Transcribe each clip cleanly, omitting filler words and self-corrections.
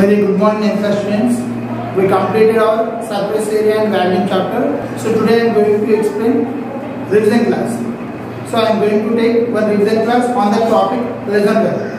Very good morning, extra students. We completed our surface area and volume chapter. So today I am going to explain revision class. So I am going to take one revision class on the topic reservoir.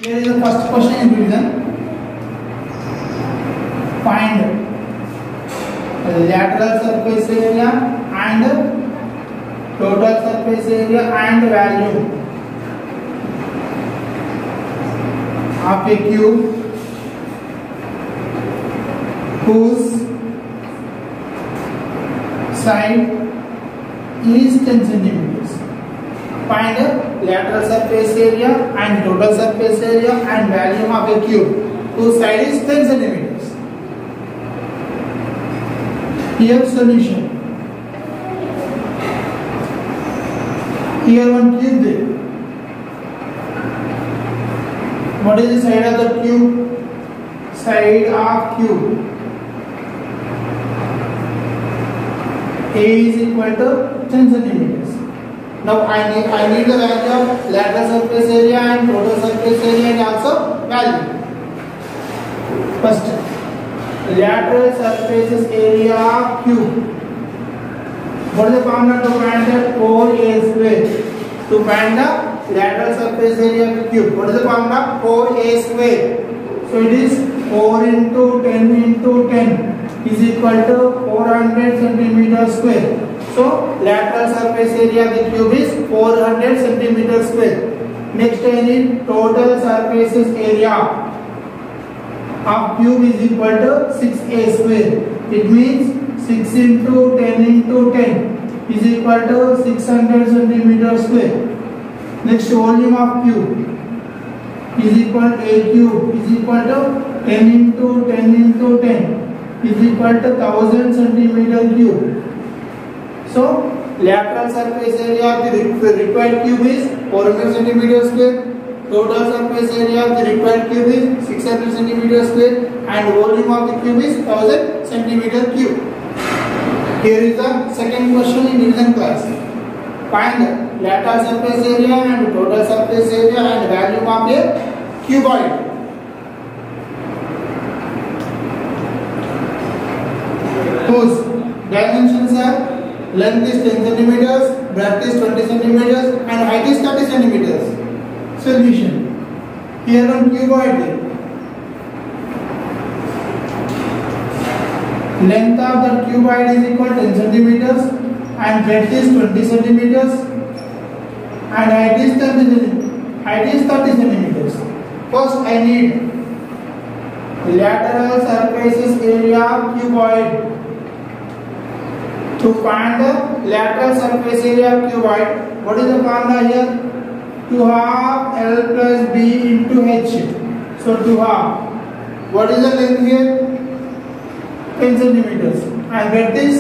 Here is the first question in revision. Find lateral surface area and total surface area and value of a cube whose side is 10 centimeters. Find lateral surface area and total surface area and volume of a cube whose side is 10 centimeters. Here solution. Here one cube there. What is the side of the cube? Side of cube A is equal to 10 centimeters. Now I need the value of lateral surface area and total surface area and also value. First, lateral surface area cube. What is the formula to find that 4a square? To find the lateral surface area of the cube. What is the formula? 4a square. So it is 4 into 10 into 10 is equal to 400 centimeter square. So lateral surface area of the cube is 400 centimeter square. Next I need total surface area of cube is equal to 6a square. It means 6 into 10 into 10 is equal to 600 centimeter square. Next volume of cube is equal to a cube is equal to 10 into 10 into 10 is equal to 1000 centimeter cube. So lateral surface area of the required cube is 400 centimeter square. Total surface area of the required cube is 600 centimeter square, and volume of the cube is 1000 centimeter cube. Here is the second question in revision class. Find lateral surface area and total surface area and volume of a cuboid. Whose dimensions are length is 10 centimeters, breadth is 20 centimeters, and height is 30 centimeters. Solution. Here on cuboid, length of the cuboid is equal to 10 centimeters, and breadth is 20 centimeters, and height is 30 centimeters. First, I need lateral surface area of cuboid. To find the lateral surface area of cuboid, what is the formula here? 2/2 L plus B into H. So 2/2. What is the length here? 10 centimeters. And breadth is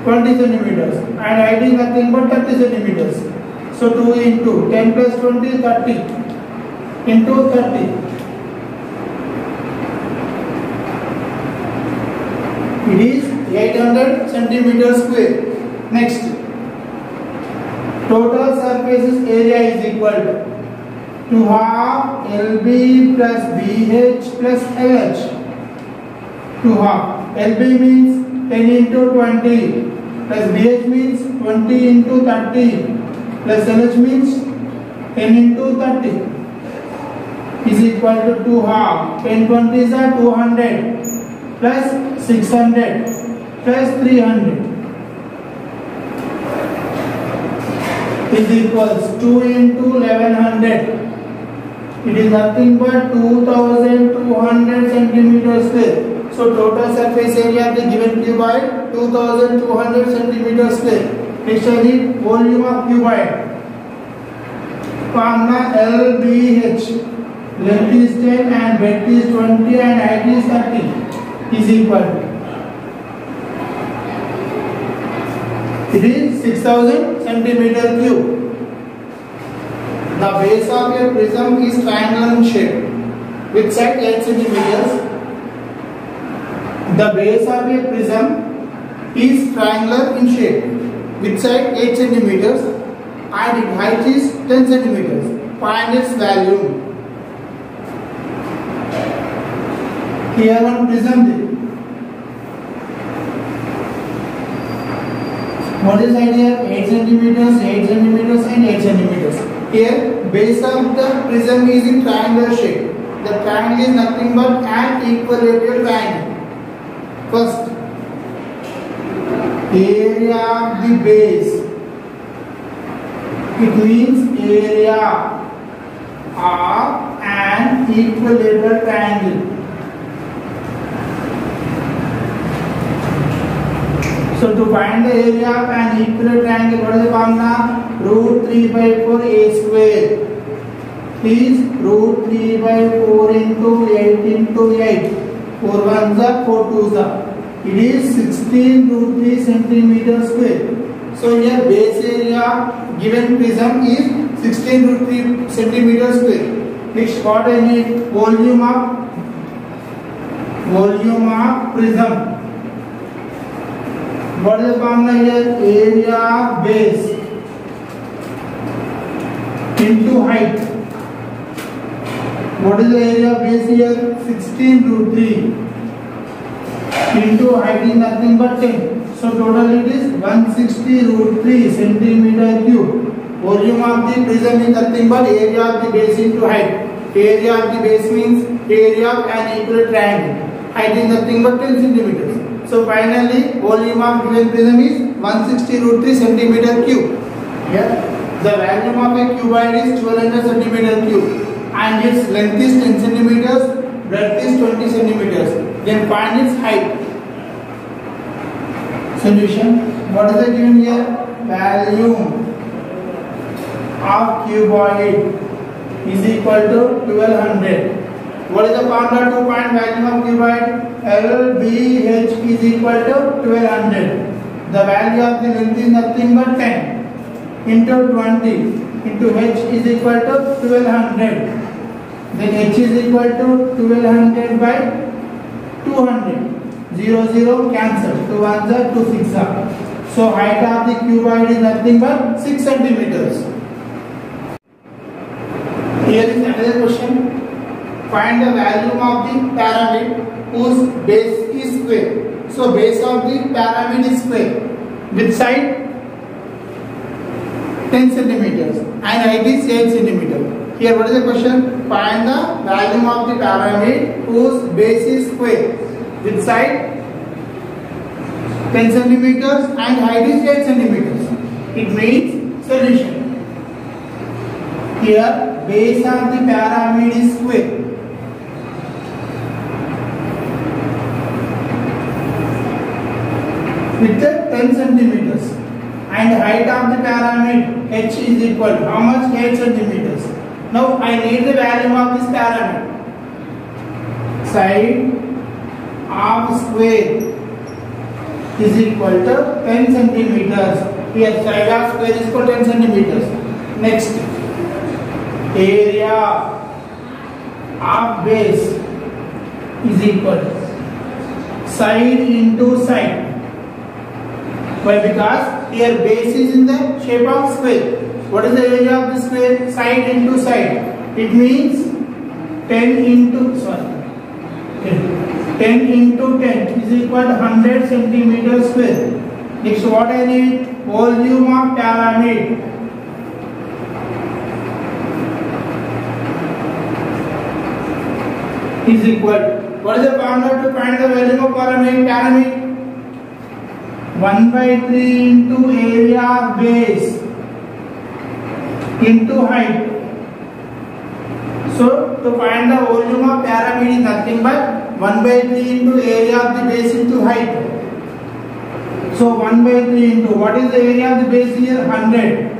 20 centimeters. And height is nothing but 30 centimeters. So 2 into 10 plus 20 is 30 into 30. It is 800 centimeters square. Next, total surface area is equal to 2/2 LB plus BH plus LH. 2/2 LB means 10 into 20 plus BH means 20 into 30 plus LH means 10 into 30 is equal to 2/2. 10 20s are 200 plus 600 plus 300 is equals 2 into 1100. It is nothing but 2200 centimeters square. So total surface area of the given cuboid 2200 centimeters square. Next I need volume of cuboid. Formula LBH. length is 10 and breadth is 20 and height is 30 is equal. It is 6000 centimeter cube. The base of a prism is triangular in shape with side 8 centimeters. The base of a prism is triangular in shape with side 8 centimeters and its height is 10 centimeters. Find its value. Here one prism. What is height here? 8 centimeters, 8 centimeters and 8 centimeters. Here base of the prism is in triangular shape. The triangle is nothing but an equilateral triangle. First, area of the base. It means area of an equilateral triangle. So to find the area of an equilateral triangle, what is the formula? Root 3 by 4 a square is root 3 by 4 into 8 into 8. 4 ones are 4 twos are. It is 16 root 3 centimeter square. So here base area given prism is 16 root 3 centimeter square. Next, what I need? Volume of prism. What is the formula here? Area of base into height. What is the area of base here? 16 root 3 into height is nothing but 10. So total it is 160 root 3 centimeter cube. Volume of the prism is nothing but area of the base into height. Area of the base means area of an equilateral triangle. Height is nothing but 10 centimeters. So finally, volume of given prism is 160 root 3 centimeter cube. Here, the volume of a cuboid is 1200 centimeter cube, and its length is 10 centimeters, breadth is 20 centimeters. Then find its height. Solution. What is the given here? Volume of cuboid is equal to 1200. What is the formula to find volume of cuboid? LBH is equal to 1200. The value of the length is nothing but 10 into 20 into h is equal to 1200. Then h is equal to 1200 by 200. 0 0 cancel. 2 ones are 2 6 are. So height of the cuboid is nothing but 6 centimeters. Here is another question. Find the value of the pyramid whose base is square. So base of the pyramid is square with side 10 centimeters and height is 8 centimeters. Here what is the question? Find the value of the pyramid whose base is square with side 10 centimeters and height is 8 centimeters. It means solution. Here base of the pyramid is square. With 10 centimeters and height of the pyramid h is equal to how much? 8 centimeters. Now I need the value of this pyramid. Side of square is equal to 10 centimeters. Here side of square is equal to 10 centimeters. Next, area of base is equal to side into side. Why? Because here base is in the shape of square. What is the area of the square? Side into side. It means 10 into 10 is equal to 100 centimeters square. Next, what I need? Volume of pyramid. Is equal. What is the formula to find the volume of pyramid? 1 by 3 into area of base into height. So to find the volume of pyramid is nothing but 1 by 3 into area of the base into height. So 1 by 3 into what is the area of the base here? 100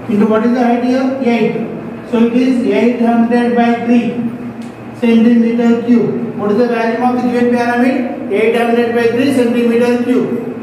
into what is the height here? 8. So it is 800 by 3 centimeter cube. What is the value of the given pyramid? 800 by 3 centimeter cube.